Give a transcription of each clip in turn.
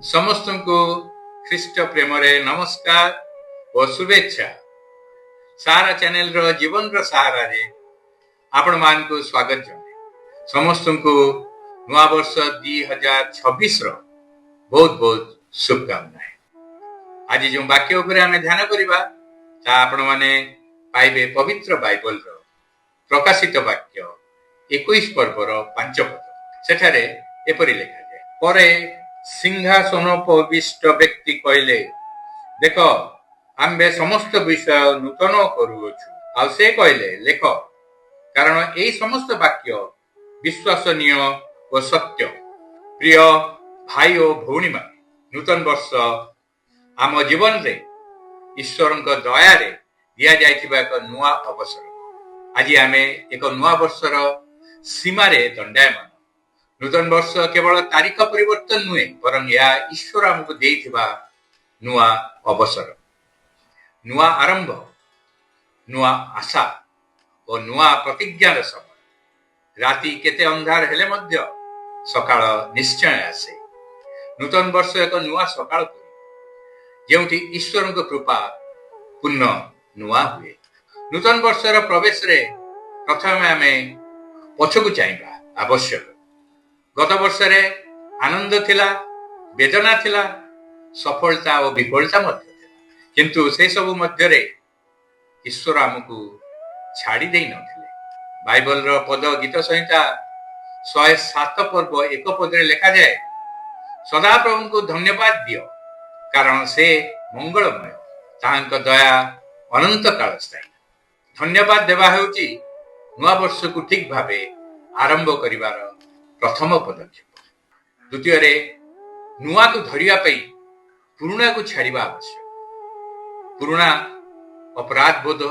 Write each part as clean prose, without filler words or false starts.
समस्त को ख्रीष्ट प्रेम नमस्कार और शुभेच्छा। सारा चैनल रो जीवन रो सहारा रे आपण मान को स्वागत जनाए। समस्त को नवा वर्ष 2026 रो बहुत बहुत शुभकामनाएं। आज जो वाक्य उपरे आमे ध्यान करिबा ता आपण माने पाइबे पवित्र बाइबल रो प्रकाशित वाक्य 21 पर्व रो 5 पद। सेठारे एपरि लेखा जाय, परे सिंहासनोपविष्ट व्यक्ति कहले, देख आम्बे समस्त विषय नूतन करूछु। आ से कहले, लेख, कारण यही समस्त वाक्य विश्वसनीय और सत्य। प्रिय भाई और भौणी मान, नूतन वर्ष आम जीवन रे ईश्वर दया रे दिया जाइथिबा एक नुआ अवसर। आज आमे एक नुआ वर्षर सीमा रे दंडायमान। नूतन वर्ष केवल तारीख परिवर्तन नुहे, बरं यह ईश्वर आमको देइथिबा नुआ अवसर, नुआ आरंभ, नुआ आशा और नुआ प्रतिज्ञार समय। राति केते अंधार हेले मध्य सकाळ निश्चय आसे। नूतन वर्ष एक नुआ सकाळ जेउठी ईश्वर कृपा पुण्य नुआ हुए। नूतन वर्षर प्रवेश रे प्रथम आमे पछकु चाहिबा आवश्यक। गत वर्ष रे आनंद थिला, वेदना थिला, सफलता और विफलता मध्य थिला, किंतु से सब मध्य रे ईश्वर आमको छाड़ी देई नथिले। बाइबल रो पद गीत संहिता 107 पर्व 1 पद रे लेखा जाए, सदा प्रभु को धन्यवाद दियो, कारण से मंगलमय, तांक दया अनंत काल स्थायी। धन्यवाद देवा हेउची नुआ वर्ष को ठीक भाबे आरंभ करिवार प्रथम पदक्षेप। द्वितीय रे नुआ को धरिया पई पुरुणा को छाड़िबा आवश्यक। पुरुणा अपराध बोध,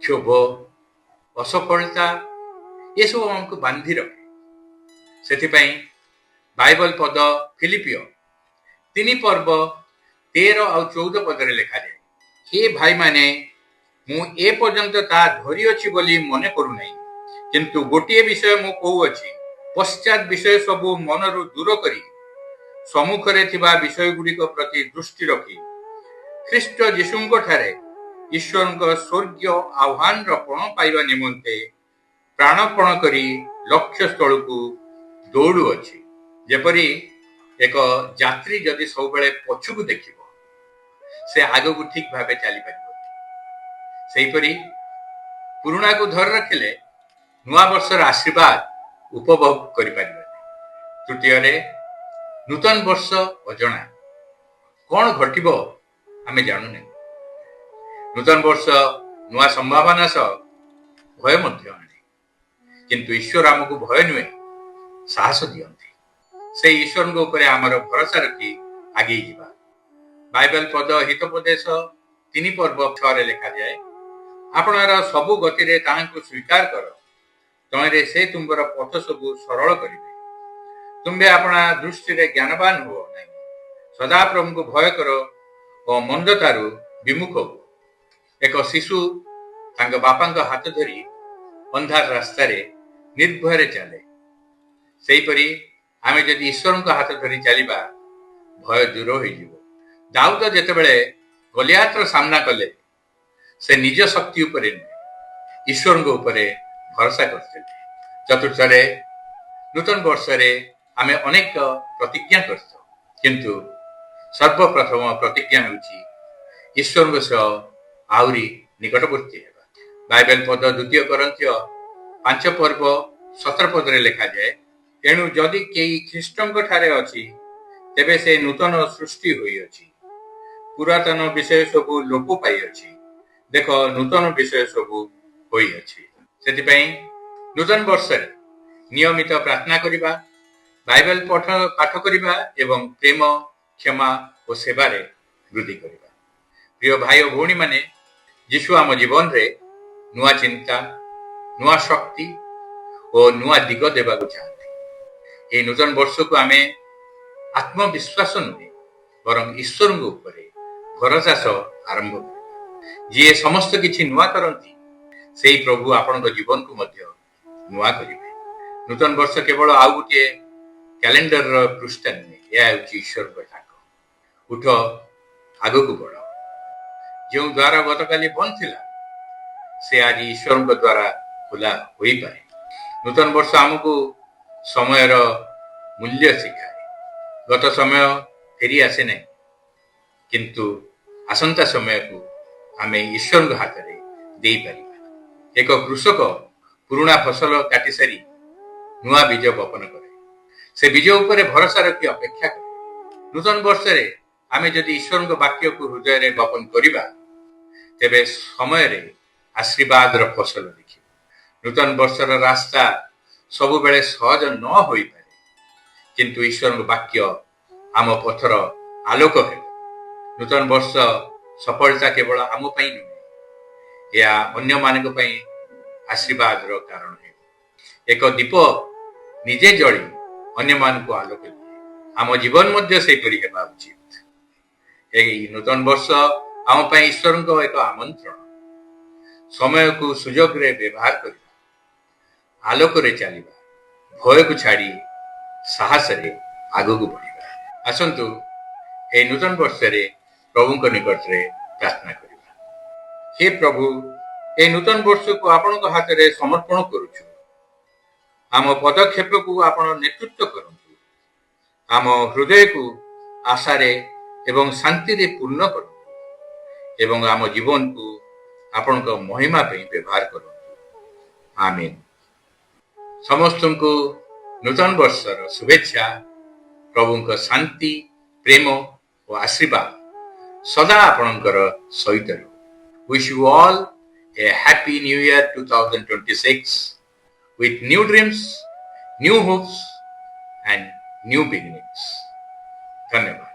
क्षोभ, असफलता ये सब हमको बांधी रखे। सेथिपई बाइबल पद फिलिपियो 3 पर्व 13 और 14 पद रे लेखा जाए, हे भाई माने, मु ए पर्यंत ता धरि अछि बोली मने करू नै, किंतु गोटिए विषय मु कहू अछि, पश्चात विषय सबू मनरु दूर करी सम्मुखरे थिबा विषय गुड़िक प्रति दृष्टि रखी ख्रीष्ट जीशुंक ठारे ईश्वर स्वर्गीय आह्वान पण पाइबा निमंते प्राणपण करी लक्ष्य स्थल को दौड़ू अछि। जेपरी एक यात्री जदि सब बेले पछुक देखिबो, से आगो को ठीक भाबे चली परिबो। सेहीपरि पुरुणा को धर रखिले नुआ वर्षर आशीर्वाद उपभोग करि परिबे। तृतीय रे नूतन वर्ष अजଣା, कौन घटिबो आमे जानु नै। नूतन वर्ष नुआ संभावना सह भय मध्य आने, किंतु ईश्वर आमको भय नुहे, साहस दियंती। से ईश्वर को ऊपर आमर भरोसा रखी आगे जीवा। बाइबल पद हितोपदेश 3 पर्व 6 रे लेखा जाए, आपनार सबु गति रे तांको स्वीकार कर, तमरे से तुमर पथ सबु सरल करिवे। तुम्बे अपना दृष्टि रे ज्ञानवान हो नहीं, सदा प्रभु को भय करो और मंदतारु विमुख हो। एक शिशु तांग बापा को हाथ धरी अंधार रास्ता रे निर्भय चले, सेहीपरि आमे जदि ईश्वर को हाथ धरी चलिबा भय दूर हो जिवो। दाऊद जेतेबेले गलियात रो सामना कले, से निज शक्ति उपरे ईश्वर को उपरे भरोसा करते। चतुर्थ रे नूतन वर्ष रे आमे अनेक प्रतिज्ञा करतो, किंतु सर्वप्रथम प्रतिज्ञा होची ईश्वर सह आउरी निकटवर्ती हेबा। बाइबल पद 2 कोरिन्थियो 5 पर्व 17 पद रे लेखा जाए, एणु जदि केई ख्रीष्टंक ठारे अछि, तेबे से नूतन सृष्टि होई अछि, पुरातन विषय सबु लोप पाई अछि, देखो नूतन विषय सबु होई अछि। सेतिपई नूतन वर्ष नियमित प्रार्थना करिबा, बाइबल पाठ करिबा एवं प्रेम, क्षमा और सेवा रे वृद्धि करिबा। प्रिय भाई और भौणी माने, यीशु आम जीवन रे नुआ चिंता, नुआ शक्ति और नुआ दिग देबा को चाहते। ए नूतन वर्ष को आमे आत्मविश्वास नुहे, बरं ईश्वर को ऊपर भरोसा सह आरंभ करिबा। जे समस्त किछि नुआ करंती, सेही प्रभु आपन जीवन को मध्य नुआ करिवे। नूतन वर्ष केवल आउ गोटे କ୍ୟାଲେଣ୍ଡରର ପୃଷ୍ଠା ନୁହେଁ, ଏହା ହେଉଛି ଈଶ୍ୱରଙ୍କ ଡାକ। ଉଠ, ଆଗକୁ ବଢ। ଯେଉଁ ଦ୍ୱାର ଗତକାଲି ବନ୍ଦ ଥିଲା ସେ ଆଜି ଈଶ୍ୱରଙ୍କ ଦ୍ୱାରା ଖୋଲା ହୋଇପାରେ। ନୂତନ ବର୍ଷ ଆମକୁ ସମୟର ମୂଲ୍ୟ ଶିଖାଏ। ଗତ ସମୟ ଫେରି ଆସେ ନାହିଁ, କିନ୍ତୁ ଆସନ୍ତା ସମୟକୁ ଆମେ ଈଶ୍ୱରଙ୍କ ହାତରେ ଦେଇପାରିବା। ଏକ କୃଷକ ପୁରୁଣା ଫସଲ କାଟି ସାରି ନୂଆ ବୀଜ ବପନ କରେ। ସେ ବୀଜ ଉପରେ ଭରସା ରଖି ଅପେକ୍ଷା କରେ। ନୂତନ ବର୍ଷରେ ଆମେ ଯଦି ଈଶ୍ୱରଙ୍କ ବାକ୍ୟକୁ ହୃଦୟରେ ବପନ କରିବା, ତେବେ ସମୟରେ ଆଶୀର୍ବାଦର ଫସଲ ଦେଖିବୁ। ନୂତନ ବର୍ଷର ରାସ୍ତା ସବୁବେଳେ ସହଜ ନ ହୋଇପାରେ, କିନ୍ତୁ ଈଶ୍ୱରଙ୍କ ବାକ୍ୟ ଆମ ପଥର ଆଲୋକ ହେବ। ନୂତନ ବର୍ଷ ସଫଳତା କେବଳ ଆମ ପାଇଁ ନୁହେଁ, ଏହା ଅନ୍ୟମାନଙ୍କ ପାଇଁ ଆଶୀର୍ବାଦର କାରଣ ହେବ। ଏକ ଦୀପ ନିଜେ ଜଳି ଅନ୍ୟମାନଙ୍କୁ ଆଲୋକ ଦିଏ। ଆମ ଜୀବନ ମଧ୍ୟ ସେହିପରି ହେବା ଉଚିତ। ଏହି ନୂତନ ବର୍ଷ ଆମ ପାଇଁ ଈଶ୍ୱରଙ୍କ ଏକ ଆମନ୍ତ୍ରଣ। ସମୟକୁ ସୁଯୋଗରେ ବ୍ୟବହାର କରିବା, ଆଲୋକରେ ଚାଲିବା, ଭୟକୁ ଛାଡ଼ି ସାହସରେ ଆଗକୁ ବଢ଼ିବା। ଆସନ୍ତୁ ଏହି ନୂତନ ବର୍ଷରେ ପ୍ରଭୁଙ୍କ ନିକଟରେ ପ୍ରାର୍ଥନା କରିବା। ହେ ପ୍ରଭୁ, ଏହି ନୂତନ ବର୍ଷକୁ ଆପଣଙ୍କ ହାତରେ ସମର୍ପଣ କରୁଛୁ। ଆମ ପଦକ୍ଷେପକୁ ଆପଣ ନେତୃତ୍ୱ କରନ୍ତୁ। ଆମ ହୃଦୟକୁ ଆଶାରେ ଏବଂ ଶାନ୍ତିରେ ପୂର୍ଣ୍ଣ କରନ୍ତୁ ଏବଂ ଆମ ଜୀବନକୁ ଆପଣଙ୍କ ମହିମା ପାଇଁ ବ୍ୟବହାର କରନ୍ତୁ। ଆମେନ୍। ସମସ୍ତଙ୍କୁ ନୂତନ ବର୍ଷର ଶୁଭେଚ୍ଛା। ପ୍ରଭୁଙ୍କ ଶାନ୍ତି, ପ୍ରେମ ଓ ଆଶୀର୍ବାଦ ସଦା ଆପଣଙ୍କର ସହିତ ରହୁ। Wish you all a happy new year 2026 with new dreams, new hopes and new beginnings. धन्यवाद।